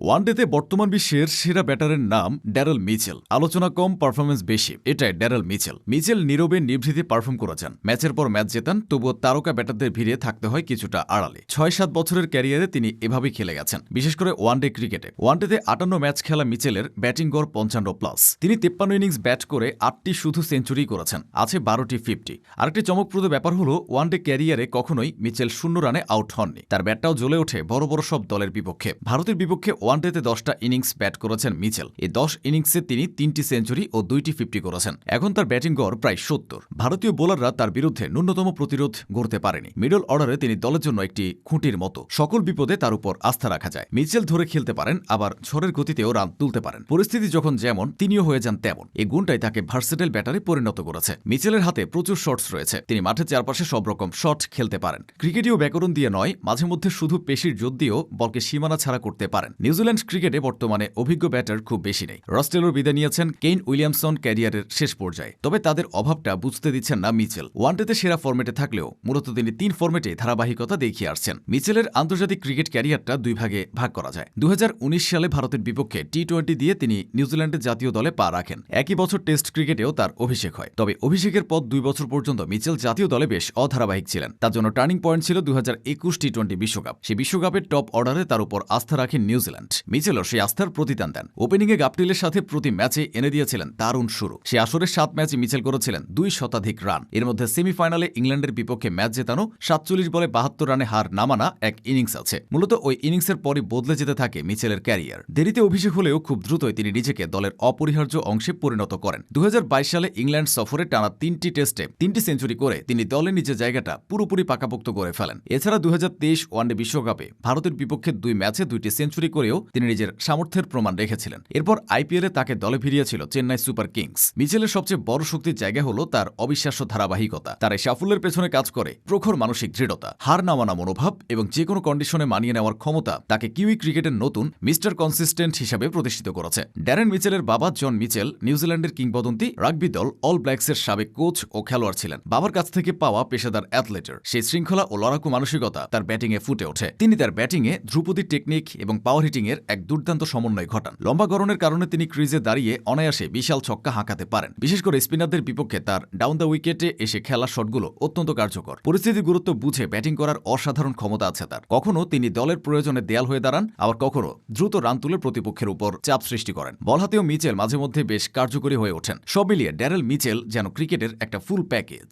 ওয়ানডেতে বর্তমান বিশ্বের সেরা ব্যাটারের নাম ড্যারেল মিচেল। আলোচনা কম, পারফরমেন্স বেশি, এটাই ড্যারেল মিচেল। মিচেল নীরবে নিভৃতে পারফর্ম করেছেন, ম্যাচের পর ম্যাচ জেতান, তবুও তারকা ব্যাটারদের ভিড়ে থাকতে হয় কিছুটা আড়ালে। ৬-৭ বছরের ক্যারিয়ারে তিনি এভাবেই খেলে গেছেন, বিশেষ করে ওয়ানডে ক্রিকেটে। ওয়ানডেতে ৫৮ ম্যাচ খেলা মিচেলের ব্যাটিং গড় ৫৫+। তিনি ৫৩ ইনিংস ব্যাট করে ৮টি শুধু সেঞ্চুরি করেছেন, আছে ১২টি 50। আরেকটি চমকপ্রদ ব্যাপার হল ওয়ানডে ক্যারিয়ারে কখনোই মিচেল ০ রানে আউট হননি। তার ব্যাটটাও জ্বলে ওঠে বড় বড় সব দলের বিপক্ষে। ভারতের বিপক্ষে ওয়ানডেতে ১০টা ইনিংস ব্যাট করেছেন মিচেল। এই ১০ ইনিংসে তিনি ৩টি সেঞ্চুরি ও ২টি 50 করেছেন। এখন তার ব্যাটিং গড় প্রায় ৭০। ভারতীয় বোলাররা তার বিরুদ্ধে ন্যূনতম প্রতিরোধ গড়তে পারেনি। মিডল অর্ডারে তিনি দলের জন্য একটি খুঁটির মতো। সকল বিপদে তার উপর আস্থা রাখা যায়। মিচেল ধরে খেলতে পারেন, আবার ঝড়ের গতিতেও রান তুলতে পারেন। পরিস্থিতি যখন যেমন, তিনিও হয়ে যান তেমন। এই গুণটাই তাকে ভার্সেটাইল ব্যাটারে পরিণত করেছে। মিচেলের হাতে প্রচুর শটস রয়েছে। তিনি মাঠের চারপাশে সব রকম শট খেলতে পারেন। ক্রিকেটীয় ব্যাকরণ দিয়ে নয়, মাঝে মধ্যে শুধু পেশির জোর দিয়েও বলকে সীমানা ছাড়া করতে পারেন। নিউজিল্যান্ড ক্রিকেটে বর্তমানে অভিজ্ঞ ব্যাটার খুব বেশি নেই। রস টেলর বিদায় নিয়েছেন কেইন উইলিয়ামসন ক্যারিয়ারের শেষ পর্যায়ে। তবে তাদের অভাবটা বুঝতে দিচ্ছেন না মিচেল। ওয়ানডেতে সেরা ফরম্যাটে থাকলেও মূলত তিনি ৩ ফরম্যাটে ধারাবাহিকতা দেখিয়ে আসছেন। মিচেলের আন্তর্জাতিক ক্রিকেট ক্যারিয়ারটা ২ ভাগে ভাগ করা যায়। ২০১৯ সালে ভারতের বিপক্ষে টি-20 দিয়ে তিনি নিউজিল্যান্ডের জাতীয় দলে পা রাখেন। একই বছর টেস্ট ক্রিকেটেও তার অভিষেক হয়। তবে অভিষেকের পর ২ বছর পর্যন্ত মিচেল জাতীয় দলে বেশ অধারাবাহিক ছিলেন। তার জন্য টার্নিং পয়েন্ট ছিল ২০২১ টি-20 বিশ্বকাপ। সেই বিশ্বকাপের টপ অর্ডারে তার উপর আস্থা রাখেন নিউজিল্যান্ড। মিচেলও সেই আস্থার প্রতিদান দেন। ওপেনিংয়ে গাপটিলের সাথে প্রতি ম্যাচে এনে দিয়েছিলেন দারুণ শুরু। সে আসরের 7 ম্যাচে মিচেল করেছিলেন ২ শতাধিক রান। এর মধ্যে সেমিফাইনালে ইংল্যান্ডের বিপক্ষে ম্যাচ জেতানো, ৪৭ বলে ৭২ রানে হার নামানা এক ইনিংস আছে। মূলত ওই ইনিংসের পরই বদলে যেতে থাকে মিচেলের ক্যারিয়ার। দেরিতে অভিষেক হলেও খুব দ্রুতই তিনি নিজেকে দলের অপরিহার্য অংশে পরিণত করেন। ২০২২ সালে ইংল্যান্ড সফরে টানা ৩টি টেস্টে 3টি সেঞ্চুরি করে তিনি দলে নিজের জায়গাটা পুরোপুরি পাকাপোক্ত করে ফেলেন। এছাড়া ২০২৩ ওয়ানডে বিশ্বকাপে ভারতের বিপক্ষে ২ ম্যাচে ২টি সেঞ্চুরি করেও তিনি নিজের সামর্থ্যের প্রমাণ রেখেছিলেন। এরপর আইপিএলে তাকে দলে ফিরিয়েছিল চেন্নাই সুপার কিংস। মিচেলের সবচেয়ে বড় শক্তির জায়গা হল তার অবিশ্বাস্য ধারাবাহিকতা। তার এই সাফল্যের পেছনে কাজ করে প্রখর মানসিক দৃঢ়তা, হার নামানা মনোভাব এবং যে কোনো কন্ডিশনে মানিয়ে নেওয়ার ক্ষমতা তাকে কিউই ক্রিকেটের নতুন মিস্টার কনসিস্টেন্ট হিসাবে প্রতিষ্ঠিত করেছে। ড্যারেন মিচেলের বাবা জন মিচেল নিউজিল্যান্ডের কিংবদন্তি রাগবি দল অল ব্ল্যাকসের সাবেক কোচ ও খেলোয়াড় ছিলেন। বাবার কাছ থেকে পাওয়া পেশাদার অ্যাথলেটের সেই শৃঙ্খলা ও লড়াকু মানসিকতা তার ব্যাটিংয়ে ফুটে ওঠে। তিনি তার ব্যাটিংয়ে ধ্রুপদী টেকনিক এবং পাওয়ার হিটিংয়ের এক দুর্দান্ত সমন্বয় ঘটান। লম্বা গড়নের কারণে তিনি ক্রিজে দাঁড়িয়ে অনায়াসে বিশাল ছক্কা হাঁকাতে পারেন। বিশেষ করে স্পিনারদের বিপক্ষে তার ডাউন দ্য উইকেটে এসে খেলা শটগুলো অত্যন্ত কার্যকর। পরিস্থিতির গুরুত্ব বুঝে ব্যাটিং করার অসাধারণ ক্ষমতা আছে তার। কখনো তিনি দলের প্রয়োজনে দেয়াল হয়ে দাঁড়ান, আবার কখনো দ্রুত রান তুলে প্রতিপক্ষের উপর চাপ সৃষ্টি করেন। বল হাতেও মিচেল মাঝে মধ্যে বেশ কার্যকরী হয়ে ওঠেন। সব মিলিয়ে ড্যারেল মিচেল যেন ক্রিকেটের একটা ফুল প্যাকেজ।